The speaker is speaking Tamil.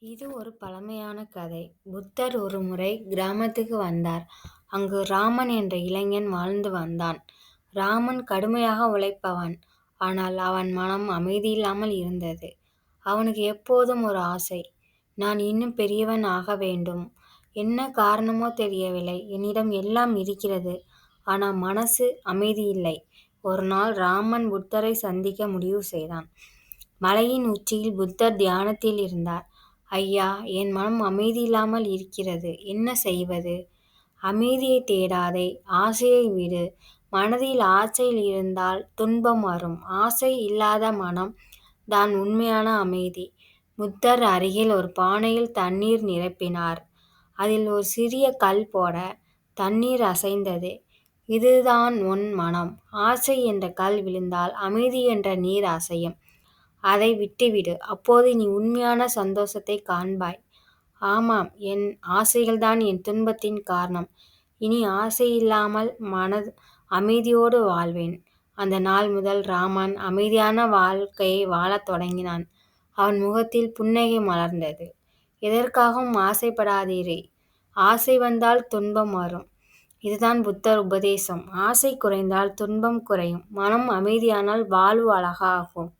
இது ஒரு பழமையான கதை. புத்தர் ஒரு முறை கிராமத்துக்கு வந்தார். அங்கு ராமன் என்ற இளைஞன் வாழ்ந்து வந்தான். ராமன் கடுமையாக உழைப்பவன். ஆனால் அவன் மனம் அமைதியில்லாமல் இருந்தது. அவனுக்கு எப்போதும் ஒரு ஆசை. நான் இன்னும் பெரியவன் ஆக வேண்டும். என்ன காரணமோ தெரியவில்லை. என்னிடம் எல்லாம் இருக்கிறது. ஆனால் மனசு அமைதியில்லை. ஒரு நாள் ராமன் புத்தரை சந்திக்க முடிவு செய்தான். மலையின் உச்சியில் புத்தர் தியானத்தில் இருந்தார். ஐயா, என் மனம் அமைதியில்லாமல் இருக்கிறது. என்ன செய்வது? அமைதியை தேடாதே, ஆசையை விடு. மனதில் ஆசை இருந்தால் துன்பம் வரும். ஆசை இல்லாத மனம் தான் உண்மையான அமைதி. புத்தர் அருகில் ஒரு பானையில் தண்ணீர் நிரப்பினார். அதில் ஒரு சிறிய கல் போட தண்ணீர் அசைந்தது. இதுதான் உன் மனம். ஆசை என்ற கல் விழுந்தால் அமைதி என்ற நீர் அசையும். அதை விட்டுவிடு. அப்போது நீ உண்மையான சந்தோஷத்தை காண்பாய். ஆமாம், என் ஆசைகள்தான் என் துன்பத்தின் காரணம். இனி ஆசையில்லாமல் அமைதியோடு வாழ்வேன். அந்த நாள் முதல் ராமன் அமைதியான வாழ்க்கையை வாழத் தொடங்கினான். அவன் முகத்தில் புன்னகை மலர்ந்தது. எதற்காகவும் ஆசைப்படாதீரே. ஆசை வந்தால் துன்பம் வரும். இதுதான் புத்தர் உபதேசம். ஆசை குறைந்தால் துன்பம் குறையும். மனம் அமைதியானால் வாழ்வு அழகாகும்.